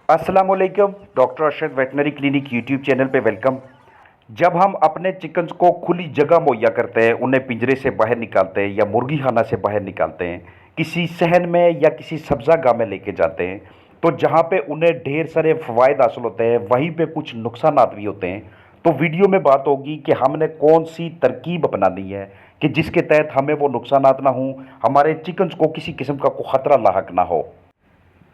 अस्सलाम वालेकुम। Doctor Arshad veterinary clinic YouTube channel पे वेलकम। जब हम अपने चिकन्स को खुली जगह मुहैया करते हैं, उन्हें पिंजरे से बाहर निकालते हैं या मुर्गी खाना से बाहर निकालते हैं, किसी सहन में या किसी सब्जा गाह में लेके जाते हैं, तो जहाँ पे उन्हें ढेर सारे फ़वाइद हासिल होते हैं, वहीं पे कुछ नुकसानात भी होते हैं। तो वीडियो में बात होगी कि हमने कौन सी तरकीब अपनानी है कि जिसके तहत हमें वो नुकसानात ना हों, हमारे चिकन्स को किसी किस्म का कोई ख़तरा लाहक ना हो।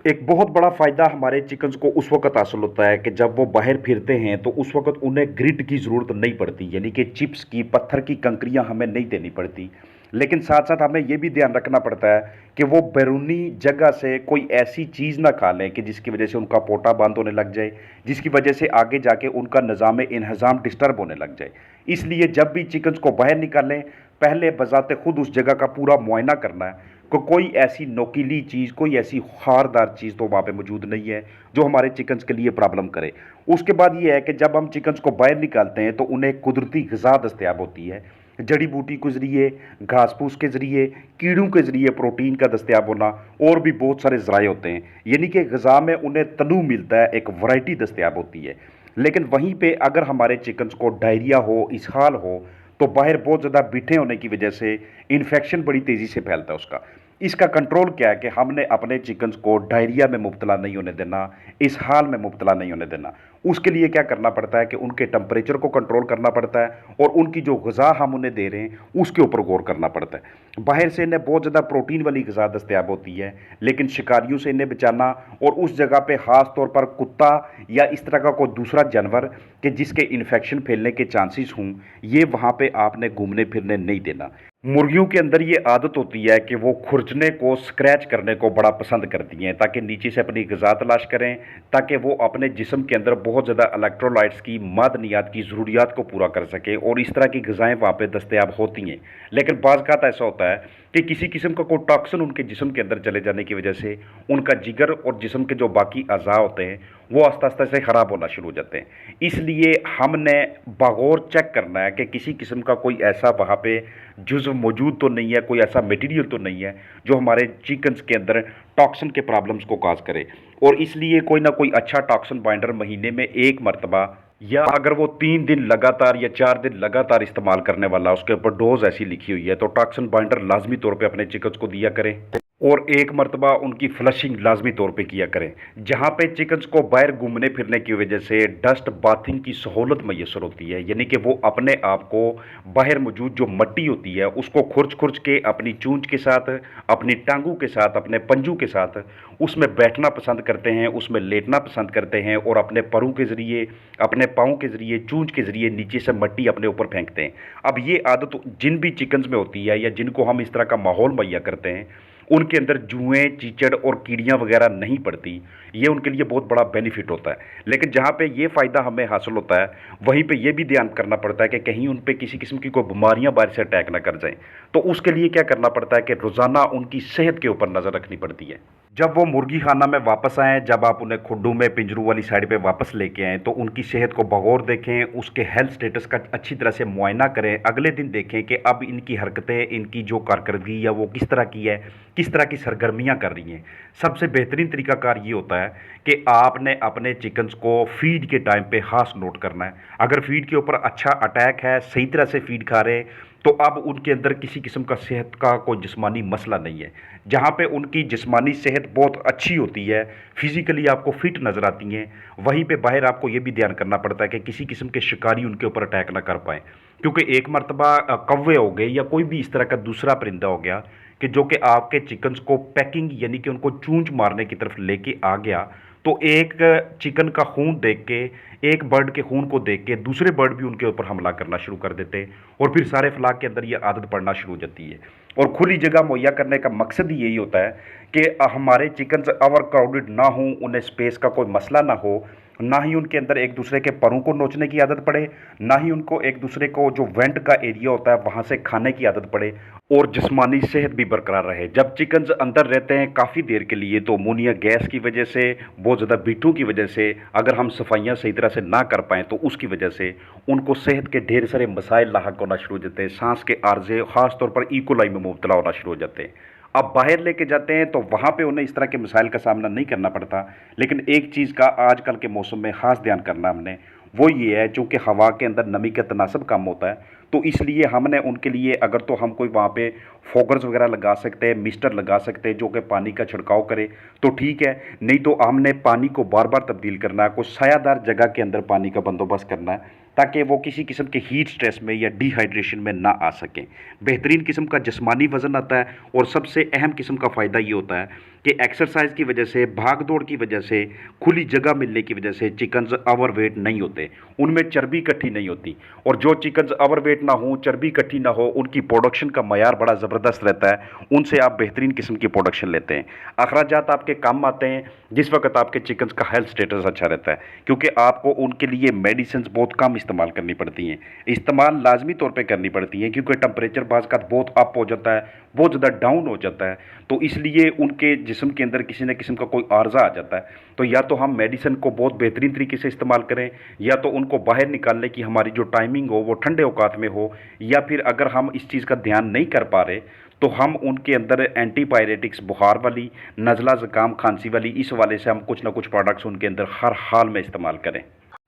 एक बहुत बड़ा फ़ायदा हमारे चिकन्स को उस वक़्त हासिल होता है कि जब वो बाहर फिरते हैं तो उस वक़्त उन्हें ग्रिट की ज़रूरत नहीं पड़ती, यानी कि चिप्स की, पत्थर की कंकरियाँ हमें नहीं देनी पड़ती। लेकिन साथ-साथ हमें ये भी ध्यान रखना पड़ता है कि वो बैरूनी जगह से कोई ऐसी चीज़ ना खा लें कि जिसकी वज़ह से उनका पोटा बंद होने लग जाए, जिसकी वज़ह से आगे जाके उनका निज़ाम-ए-इंहज़ाम डिस्टर्ब होने लग जाए। इसलिए जब भी चिकन्स को बाहर निकालें, पहले बज़ाते खुद उस जगह का पूरा मुआयना करना है कि कोई ऐसी नोकीली चीज़, कोई ऐसी खारदार चीज़ तो वहाँ पे मौजूद नहीं है जो हमारे चिकन्स के लिए प्रॉब्लम करे। उसके बाद ये है कि जब हम चिकन्स को बाहर निकालते हैं तो उन्हें कुदरती ग़िज़ा दस्तयाब होती है। जड़ी बूटी के ज़रिए, घास फूस के ज़रिए, कीड़ों के ज़रिए प्रोटीन का दस्तयाब होना और भी बहुत सारे ज़राए होते हैं, यानी कि ग़िज़ा में उन्हें तनूव मिलता है, एक वैरायटी दस्तयाब होती है। लेकिन वहीं पे अगर हमारे चिकन्स को डायरिया हो, इसहाल हो, तो बाहर बहुत ज़्यादा बिठे होने की वजह से इन्फेक्शन बड़ी तेज़ी से फैलता है उसका। इसका कंट्रोल क्या है कि हमने अपने चिकन्स को डायरिया में मुब्तला नहीं होने देना, इसहाल में मुब्तला नहीं होने देना। उसके लिए क्या करना पड़ता है कि उनके टेम्परेचर को कंट्रोल करना पड़ता है और उनकी जो ग़िज़ा हम उन्हें दे रहे हैं उसके ऊपर गौर करना पड़ता है। बाहर से इन्हें बहुत ज़्यादा प्रोटीन वाली ग़िज़ा दस्तयाब होती है, लेकिन शिकारियों से इन्हें बचाना और उस जगह पे ख़ास तौर पर कुत्ता या इस तरह का कोई दूसरा जानवर कि जिसके इन्फेक्शन फैलने के चांसेस हों, ये वहाँ पे आपने घूमने फिरने नहीं देना। मुर्गियों के अंदर ये आदत होती है कि वो खुरचने को, स्क्रैच करने को बड़ा पसंद करती हैं ताकि नीचे से अपनी ग़िज़ा तलाश करें, ताकि वो अपने जिस्म के अंदर बहुत ज़्यादा इलेक्ट्रोलाइट्स की, मादनियात की ज़रूरियात को पूरा कर सकें और इस तरह की ग़िज़ाएँ वहाँ पे दस्तयाब होती हैं। लेकिन बाज़ औक़ात ऐसा होता है कि किसी किस्म का कोई टॉक्सिन उनके जिस्म के अंदर चले जाने की वजह से उनका जिगर और जिस्म के जो बाकी अज़ा होते हैं वो आस्ता-आस्ता से ख़राब होना शुरू हो जाते हैं। इसलिए हमने बगौर चेक करना है कि किसी किस्म का कोई ऐसा वहाँ पे जुज़्व मौजूद तो नहीं है, कोई ऐसा मटेरियल तो नहीं है जो हमारे चिकन्स के अंदर टॉक्सिन के प्रॉब्लम्स को काज़ करे। और इसलिए कोई ना कोई अच्छा टॉक्सिन बाइंडर महीने में 1 मरतबा, या अगर वो 3 दिन लगातार या 4 दिन लगातार इस्तेमाल करने वाला, उसके ऊपर डोज़ ऐसी लिखी हुई है, तो टॉक्सिन बाइंडर लाज़मी तौर पे अपने चिकन्स को दिया करें। और 1 मरतबा उनकी फ्लशिंग लाज़मी तौर पे किया करें। जहाँ पे चिकन्स को बाहर घूमने फिरने की वजह से डस्ट बाथिंग की सहूलत मैसर होती है, यानी कि वो अपने आप को बाहर मौजूद जो मट्टी होती है उसको खुरच-खुरच के अपनी चूंच के साथ, अपनी टांगों के साथ, अपने पंजों के साथ उसमें बैठना पसंद करते हैं, उसमें लेटना पसंद करते हैं और अपने परों के ज़रिए, अपने पाँव के ज़रिए, चूंच के ज़रिए नीचे से मट्टी अपने ऊपर फेंकते हैं। अब ये आदत जिन भी चिकन्स में होती है या जिनको हम इस तरह का माहौल मुहैया करते हैं, उनके अंदर जुएँ, चीचड़ और कीड़ियाँ वगैरह नहीं पड़ती। ये उनके लिए बहुत बड़ा बेनिफिट होता है। लेकिन जहाँ पे ये फ़ायदा हमें हासिल होता है, वहीं पे ये भी ध्यान करना पड़ता है कि कहीं उन पे किसी किस्म की कोई बीमारियाँ बाहर से अटैक ना कर जाएँ। तो उसके लिए क्या करना पड़ता है कि रोज़ाना उनकी सेहत के ऊपर नज़र रखनी पड़ती है। जब वो मुर्गी खाना में वापस आएँ, जब आप उन्हें खुड्डू में पिंजरों वाली साइड पे वापस लेके आएँ, तो उनकी सेहत को बगौर देखें, उसके हेल्थ स्टेटस का अच्छी तरह से मुआयना करें। अगले दिन देखें कि अब इनकी हरकतें, इनकी जो कारकर्दगी है वो किस तरह की है, किस तरह की सरगर्मियाँ कर रही हैं। सबसे बेहतरीन तरीक़ाकार ये होता है कि आपने अपने चिकन्स को फ़ीड के टाइम पे ख़ास नोट करना है। अगर फ़ीड के ऊपर अच्छा अटैक है, सही तरह से फ़ीड खा रहे, तो अब उनके अंदर किसी किस्म का सेहत का कोई जिस्मानी मसला नहीं है। जहाँ पे उनकी जिस्मानी सेहत बहुत अच्छी होती है, फिज़िकली आपको फ़िट नज़र आती हैं, वहीं पे बाहर आपको ये भी ध्यान करना पड़ता है कि किसी किस्म के शिकारी उनके ऊपर अटैक ना कर पाएँ। क्योंकि 1 मरतबा कौवे हो गए या कोई भी इस तरह का दूसरा परिंदा हो गया कि जो कि आपके चिकन्स को पैकिंग, यानी कि उनको चूंच मारने की तरफ लेके आ गया, तो एक चिकन का खून देख के, एक बर्ड के खून को देख के दूसरे बर्ड भी उनके ऊपर हमला करना शुरू कर देते हैं और फिर सारे फ्लाक के अंदर ये आदत पड़ना शुरू हो जाती है। और खुली जगह मुहैया करने का मकसद ही यही होता है कि हमारे चिकन्स ओवर क्राउडेड ना हों, उन्हें स्पेस का कोई मसला ना हो, ना ही उनके अंदर एक दूसरे के परों को नोचने की आदत पड़े, ना ही उनको एक दूसरे को जो वेंट का एरिया होता है वहाँ से खाने की आदत पड़े, और जिस्मानी सेहत भी बरकरार रहे। जब चिकन्स अंदर रहते हैं काफ़ी देर के लिए, तो अमोनिया गैस की वजह से, बहुत ज़्यादा बिट्ठों की वजह से, अगर हम सफाइयाँ सही तरह से ना कर पाएँ तो उसकी वजह से उनको सेहत के ढेर सारे मसाइल लाहक होना शुरू हो जाते हैं। सांस के आर्जे ख़ास तौर पर इकोलाई में मुब्तला होना शुरू हो जाते हैं। अब बाहर लेके जाते हैं तो वहाँ पे उन्हें इस तरह के मसाइल का सामना नहीं करना पड़ता। लेकिन एक चीज़ का आजकल के मौसम में ख़ास ध्यान करना हमने, वो ये है चूँकि हवा के अंदर नमी का तनासब कम होता है, तो इसलिए हमने उनके लिए अगर तो हम कोई वहाँ पे फोगर्स वगैरह लगा सकते हैं, मिस्टर लगा सकते हैं जो कि पानी का छिड़काव करे तो ठीक है, नहीं तो हमने पानी को बार बार तब्दील करना है, कोई सायादार जगह के अंदर पानी का बंदोबस्त करना है ताकि वो किसी किस्म के हीट स्ट्रेस में या डिहाइड्रेशन में ना आ सकें। बेहतरीन किस्म का जिस्मानी वज़न आता है और सबसे अहम किस्म का फ़ायदा ये होता है कि एक्सरसाइज की वजह से, भाग दौड़ की वजह से, खुली जगह मिलने की वजह से चिकन्स ओवरवेट नहीं होते, उनमें चर्बी इकट्ठी नहीं होती। और जो चिकन्स ओवरवेट ना हो, चर्बी इकट्ठी ना हो, उनकी प्रोडक्शन का मयार बड़ा ज़बरदस्त रहता है, उनसे आप बेहतरीन किस्म की प्रोडक्शन लेते हैं। अखराजात आपके काम आते हैं जिस वक्त आपके चिकन्स का हेल्थ स्टेटस अच्छा रहता है, क्योंकि आपको उनके लिए मेडिसिन बहुत कम इस्तेमाल करनी पड़ती हैं। इस्तेमाल लाजमी तौर पे करनी पड़ती हैं क्योंकि टेम्परेचर बाज़ का बहुत अप हो जाता है, बहुत ज़्यादा डाउन हो जाता है, तो इसलिए उनके जिस्म के अंदर किसी न किस्म का कोई आर्जा आ जाता है। तो या तो हम मेडिसिन को बहुत बेहतरीन तरीके से इस्तेमाल करें, या तो उनको बाहर निकालने की हमारी जो टाइमिंग हो वो ठंडे औकात में हो, या फिर अगर हम इस चीज़ का ध्यान नहीं कर पा रहे तो हम उनके अंदर एंटीपायरेटिक्स, बुखार वाली, नज़ला, ज़ुकाम, खांसी वाली, इस वाले से हम कुछ ना कुछ प्रोडक्ट्स उनके अंदर हर हाल में इस्तेमाल करें।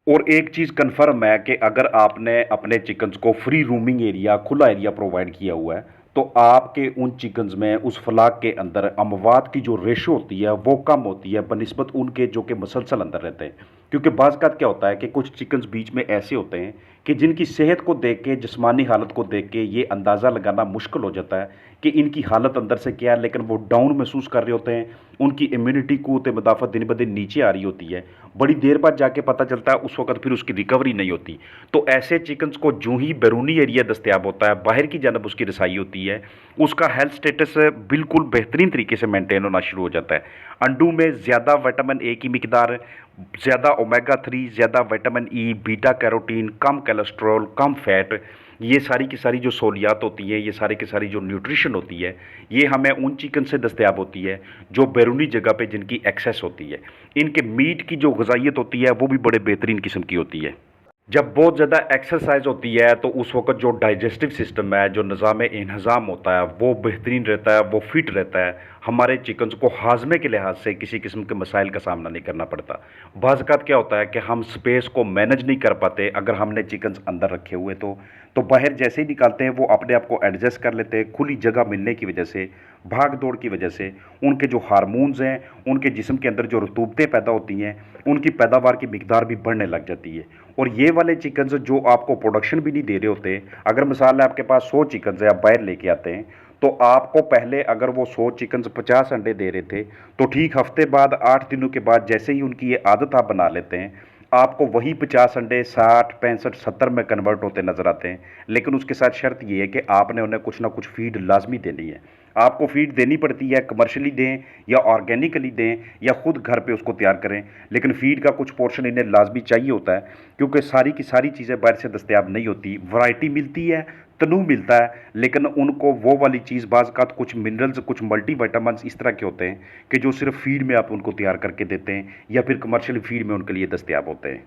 और एक चीज़ कन्फर्म है कि अगर आपने अपने चिकन्स को फ्री रूमिंग एरिया, खुला एरिया प्रोवाइड किया हुआ है तो आपके उन चिकन्स में उस फ्लाक के अंदर अमवात की जो रेशो होती है वो कम होती है बनिस्बत उनके जो कि मसलसल अंदर रहते हैं। क्योंकि बाज़ का क्या होता है कि कुछ चिकन्स बीच में ऐसे होते हैं कि जिनकी सेहत को देख के, जिस्मानी हालत को देख के ये अंदाज़ा लगाना मुश्किल हो जाता है कि इनकी हालत अंदर से क्या है, लेकिन वो डाउन महसूस कर रहे होते हैं, उनकी इम्यूनिटी क़ुव्वत मुदाफ़त दिन ब दिन नीचे आ रही होती है, बड़ी देर बाद जाके पता चलता है, उस वक्त फिर उसकी रिकवरी नहीं होती। तो ऐसे चिकन्स को जो ही बैरूनी एरिया दस्तयाब होता है, बाहर की जानब उसकी रसाई होती है, उसका हेल्थ स्टेटस बिल्कुल बेहतरीन तरीके से मेंटेन होना शुरू हो जाता है। अंडों में ज़्यादा विटामिन ए की मिकदार, ज़्यादा ओमेगा 3, ज़्यादा विटामिन ई, बीटा कैरोटीन, कम कोलेस्ट्रॉल, कम फैट, ये सारी की सारी जो सहूलियात होती हैं, ये सारी की सारी जो न्यूट्रिशन होती है, ये हमें उन चिकन से दस्तयाब होती है जो बैरूनी जगह पे जिनकी एक्सेस होती है। इनके मीट की जो ग़िज़ाइयत होती है वो भी बड़े बेहतरीन किस्म की होती है। जब बहुत ज़्यादा एक्सरसाइज होती है तो उस वक्त जो डाइजेस्टिव सिस्टम है, जो निज़ाम इंहज़ाम होता है वो बेहतरीन रहता है, वो फिट रहता है। हमारे चिकन्स को हाजमे के लिहाज से किसी किस्म के मसाइल का सामना नहीं करना पड़ता। बाज़ औक़ात क्या होता है कि हम स्पेस को मैनेज नहीं कर पाते अगर हमने चिकन्स अंदर रखे हुए तो बाहर जैसे ही निकालते हैं वो अपने आप को एडजस्ट कर लेते हैं। खुली जगह मिलने की वजह से, भाग दौड़ की वजह से, उनके जो हार्मोन्स हैं, उनके जिस्म के अंदर जो रतूबतें पैदा होती हैं, उनकी पैदावार की मिकदार भी बढ़ने लग जाती है। और ये वाले चिकन्स जो आपको प्रोडक्शन भी नहीं दे रहे होते, अगर मिसाल है आपके पास 100 चिकन्स है, आप बाहर लेके आते हैं तो आपको पहले अगर वो 100 चिकन्स 50 अंडे दे रहे थे तो ठीक हफ्ते बाद, 8 दिनों के बाद जैसे ही उनकी ये आदत आप बना लेते हैं, आपको वही 50 अंडे 60, 65, 70 में कन्वर्ट होते नज़र आते हैं। लेकिन उसके साथ शर्त ये है कि आपने उन्हें कुछ ना कुछ फीड लाजमी देनी है। आपको फीड देनी पड़ती है, कमर्शियली दें या ऑर्गेनिकली दें या ख़ुद घर पे उसको तैयार करें, लेकिन फ़ीड का कुछ पोर्शन इन्हें लाजमी चाहिए होता है क्योंकि सारी की सारी चीज़ें बाहर से दस्तयाब नहीं होती। वैरायटी मिलती है, तनू मिलता है, लेकिन उनको वो वाली चीज़ बाज़ औक़ात कुछ मिनरल्स, कुछ मल्टीविटामिन्स इस तरह के होते हैं कि जो सिर्फ फीड में आप उनको तैयार करके देते हैं या फिर कमर्शियल फीड में उनके लिए दस्तयाब होते हैं।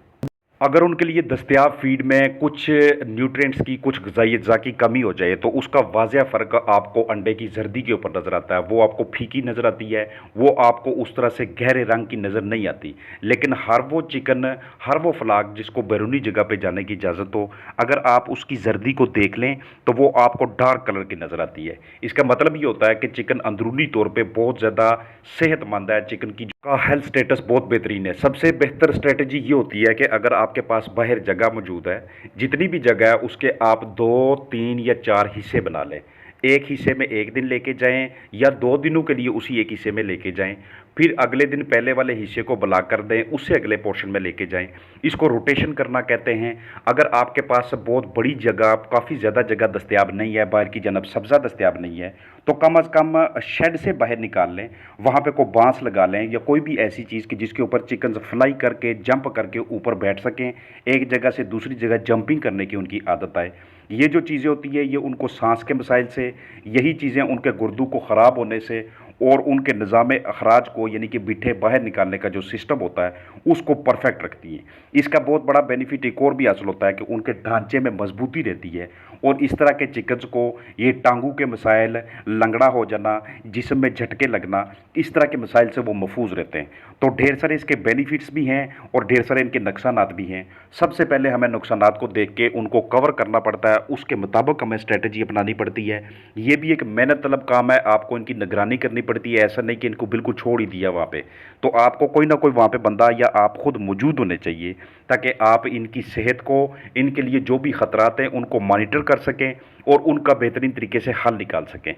अगर उनके लिए दस्तयाब फीड में कुछ न्यूट्रिएंट्स की, कुछ ग़िज़ाई अज़्ज़ा की कमी हो जाए तो उसका वाज़ेह फ़र्क आपको अंडे की जर्दी के ऊपर नज़र आता है। वो आपको फीकी नज़र आती है, वो आपको उस तरह से गहरे रंग की नज़र नहीं आती। लेकिन हर वो चिकन, हर वो फ्लाक जिसको बैरूनी जगह पे जाने की इजाज़त हो, अगर आप उसकी जर्दी को देख लें तो वो आपको डार्क कलर की नज़र आती है। इसका मतलब ये होता है कि चिकन अंदरूनी तौर पर बहुत ज़्यादा सेहतमंद है, चिकन की का हेल्थ स्टेटस बहुत बेहतरीन है। सबसे बेहतर स्ट्रेटजी ये होती है कि अगर आपके पास बाहर जगह मौजूद है, जितनी भी जगह है उसके आप 2, 3 या 4 हिस्से बना लें। एक हिस्से में एक दिन लेके जाएं या 2 दिनों के लिए उसी एक हिस्से में लेके जाएं, फिर अगले दिन पहले वाले हिस्से को ब्लॉक कर दें, उससे अगले पोर्शन में लेके जाएं। इसको रोटेशन करना कहते हैं। अगर आपके पास बहुत बड़ी जगह, काफ़ी ज़्यादा जगह दस्तयाब नहीं है, बाहर की जानब सब्ज़ा दस्तयाब नहीं है, तो कम अज़ कम शेड से बाहर निकाल लें, वहाँ पे कोई बांस लगा लें या कोई भी ऐसी चीज़ कि जिसके ऊपर चिकन फ्लाई करके, जंप करके ऊपर बैठ सकें, एक जगह से दूसरी जगह जंपिंग करने की उनकी आदत आए। ये जो चीज़ें होती है ये उनको सांस के मसाइल से, यही चीज़ें उनके गुर्दों को ख़राब होने से, और उनके निज़ाम अखराज को यानी कि बिठे बाहर निकालने का जो सिस्टम होता है उसको परफेक्ट रखती हैं। इसका बहुत बड़ा बेनिफिट एक और भी हासिल होता है कि उनके ढांचे में मजबूती रहती है और इस तरह के चिकन्स को ये टांगों के मसाइल, लंगड़ा हो जाना, जिस्म में झटके लगना, इस तरह के मसाइल से वो महफूज रहते हैं। तो ढेर सारे इसके बेनिफिट्स भी हैं और ढेर सारे इनके नुकसानात भी हैं। सबसे पहले हमें नुकसानात को देख के उनको कवर करना पड़ता है, उसके मुताबिक हमें स्ट्रेटजी अपनानी पड़ती है। ये भी एक मेहनत तलब काम है, आपको इनकी निगरानी करनी पड़ती है। ऐसा नहीं कि इनको बिल्कुल छोड़ ही दिया वहाँ पे, तो आपको कोई ना कोई वहाँ पे बंदा या आप खुद मौजूद होने चाहिए ताकि आप इनकी सेहत को, इनके लिए जो भी खतरात हैं उनको मॉनिटर कर सकें और उनका बेहतरीन तरीके से हल निकाल सकें।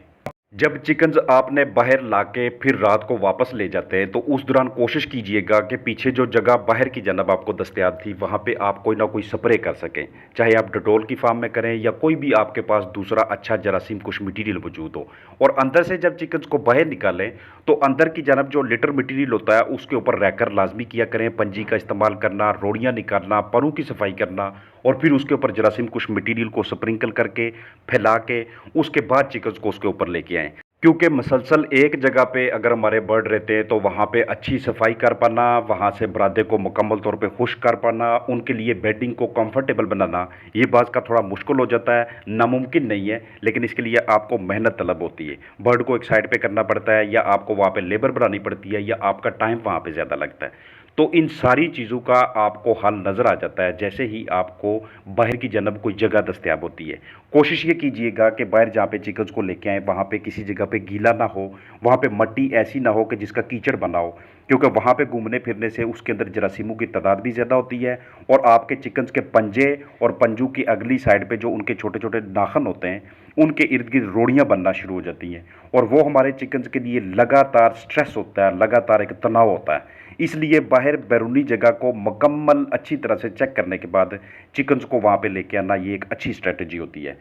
जब चिकन्स आपने बाहर लाके फिर रात को वापस ले जाते हैं तो उस दौरान कोशिश कीजिएगा कि पीछे जो जगह बाहर की जानब आपको दस्तयाब थी वहाँ पे आप कोई ना कोई स्प्रे कर सकें, चाहे आप डेटॉल की फार्म में करें या कोई भी आपके पास दूसरा अच्छा जरासीम कुछ मटीरियल मौजूद हो। और अंदर से जब चिकन्स को बाहर निकालें तो अंदर की जानब जो लिटर मटीरियल होता है उसके ऊपर रैकर लाजमी किया करें, पंजी का इस्तेमाल करना, रोड़ियाँ निकालना, परों की सफाई करना और फिर उसके ऊपर जरासीम कुछ मटीरियल को स्प्रिंकल करके फैला के उसके बाद चिकन्स को उसके ऊपर लेके आएँ। क्योंकि मसलसल एक जगह पे अगर हमारे बर्ड रहते हैं तो वहाँ पे अच्छी सफाई कर पाना, वहाँ से बरादे को मुकम्मल तौर पे खुश कर पाना, उनके लिए बेडिंग को कंफर्टेबल बनाना, ये बात का थोड़ा मुश्किल हो जाता है, नामुमकिन नहीं है, लेकिन इसके लिए आपको मेहनत तलब होती है। बर्ड को एक साइड पे करना पड़ता है या आपको वहाँ पे लेबर बनानी पड़ती है या आपका टाइम वहाँ पे ज़्यादा लगता है। तो इन सारी चीज़ों का आपको हल नज़र आ जाता है जैसे ही आपको बाहर की जानब कोई जगह दस्तयाब होती है। कोशिश ये कीजिएगा कि बाहर जहाँ पे चिकन्स को लेके आएँ वहाँ पे किसी जगह पे गीला ना हो, वहाँ पे मट्टी ऐसी ना हो कि जिसका कीचड़ बना हो, क्योंकि वहाँ पे घूमने फिरने से उसके अंदर जरासीमों की तादाद भी ज़्यादा होती है और आपके चिकन्स के पंजे और पंजों की अगली साइड पे जो उनके छोटे छोटे नाखन होते हैं उनके इर्द गिर्द रोड़ियाँ बनना शुरू हो जाती हैं और वो हमारे चिकन्स के लिए लगातार स्ट्रेस होता है, लगातार एक तनाव होता है। इसलिए बाहर बैरूनी जगह को मुकम्मल अच्छी तरह से चेक करने के बाद चिकन्स को वहाँ पे लेके आना ये एक अच्छी स्ट्रेटजी होती है।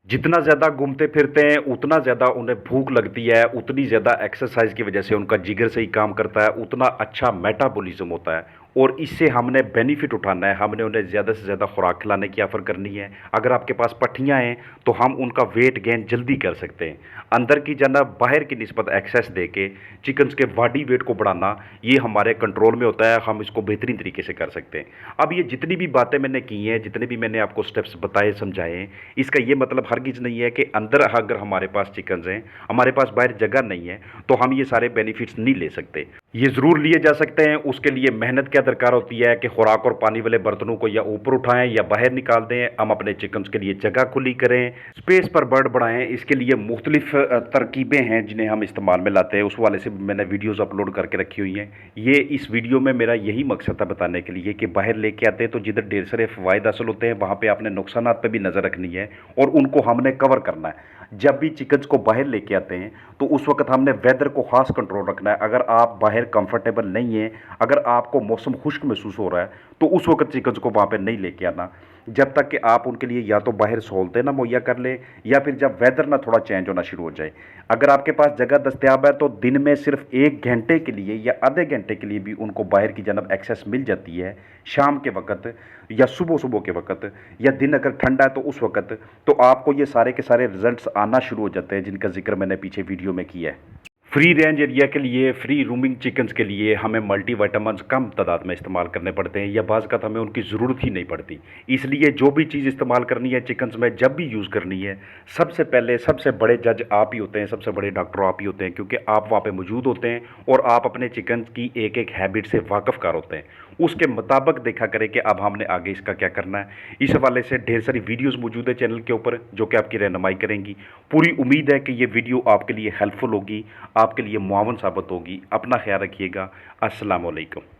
जितना ज़्यादा घूमते फिरते हैं उतना ज़्यादा उन्हें भूख लगती है, उतनी ज़्यादा एक्सरसाइज की वजह से उनका जिगर सही काम करता है, उतना अच्छा मेटाबॉलिज्म होता है और इससे हमने बेनिफिट उठाना है। हमने उन्हें ज़्यादा से ज़्यादा खुराक खिलाने की ऑफ़र करनी है। अगर आपके पास पट्ठियाँ हैं तो हम उनका वेट गेन जल्दी कर सकते हैं। अंदर की जानब बाहर की निस्बत एक्सेस दे के चिकन्स के बॉडी वेट को बढ़ाना ये हमारे कंट्रोल में होता है, हम इसको बेहतरीन तरीके से कर सकते हैं। अब ये जितनी भी बातें मैंने की हैं, जितने भी मैंने आपको स्टेप्स बताए समझाए हैं, इसका ये मतलब हरगिज़ नहीं है कि अंदर अगर हमारे पास चिकन्स हैं, हमारे पास बाहर जगह नहीं है तो हम ये सारे बेनिफिट्स नहीं ले सकते। ये ज़रूर लिए जा सकते हैं। उसके लिए मेहनत क्या दरकार होती है कि खुराक और पानी वाले बर्तनों को या ऊपर उठाएं या बाहर निकाल दें, हम अपने चिकन्स के लिए जगह खुली करें, स्पेस पर बर्ड बढ़ाएं। इसके लिए मुख्तलिफ तरकीबें हैं जिन्हें हम इस्तेमाल में लाते हैं, उस वाले से मैंने वीडियोज़ अपलोड करके रखी हुई हैं। ये इस वीडियो में मेरा यही मकसद था बताने के लिए कि बाहर लेके आते हैं तो जिधर ढेर सारे फ़वाइद हासिल होते हैं वहाँ पर आपने नुकसानात पर भी नज़र रखनी है और उनको हमने कवर करना है। जब भी चिकन्स को बाहर लेके आते हैं तो उस वक्त हमने वेदर को ख़ास कंट्रोल रखना है। अगर आप बाहर कंफर्टेबल नहीं हैं, अगर आपको मौसम खुश्क महसूस हो रहा है तो उस वक्त चिकन्स को वहाँ पे नहीं लेके आना जब तक कि आप उनके लिए या तो बाहर सहूलतें ना मुहैया कर लें या फिर जब वेदर ना थोड़ा चेंज होना शुरू हो जाए। अगर आपके पास जगह दस्तयाब है तो दिन में सिर्फ 1 घंटे के लिए या आधे घंटे के लिए भी उनको बाहर की जानब एक्सेस मिल जाती है, शाम के वक्त या सुबह सुबह के वक्त या दिन अगर ठंडा है तो उस वक्त, तो आपको ये सारे के सारे रिजल्ट्स आना शुरू हो जाते हैं जिनका जिक्र मैंने पीछे वीडियो में किया है। फ्री रेंज एरिया के लिए, फ्री रूमिंग चिकन्स के लिए हमें मल्टीविटामिन्स कम तादाद में इस्तेमाल करने पड़ते हैं या बाज़ का हमें उनकी ज़रूरत ही नहीं पड़ती। इसलिए जो भी चीज़ इस्तेमाल करनी है चिकन्स में, जब भी यूज़ करनी है, सबसे पहले सबसे बड़े जज आप ही होते हैं, सबसे बड़े डॉक्टर आप ही होते हैं, क्योंकि आप वहाँ पे मौजूद होते हैं और आप अपने चिकन्स की एक एक हैबिट से वाकफ़कार होते हैं। उसके मुताबिक देखा करें कि अब हमने आगे इसका क्या करना है। इस हवाले से ढेर सारी वीडियोज़ मौजूद है चैनल के ऊपर जो कि आपकी रहनुमाई करेंगी। पूरी उम्मीद है कि ये वीडियो आपके लिए हेल्पफुल होगी, आपके लिए मुआवन साबित होगी। अपना ख्याल रखिएगा। अस्सलाम वालेकुम।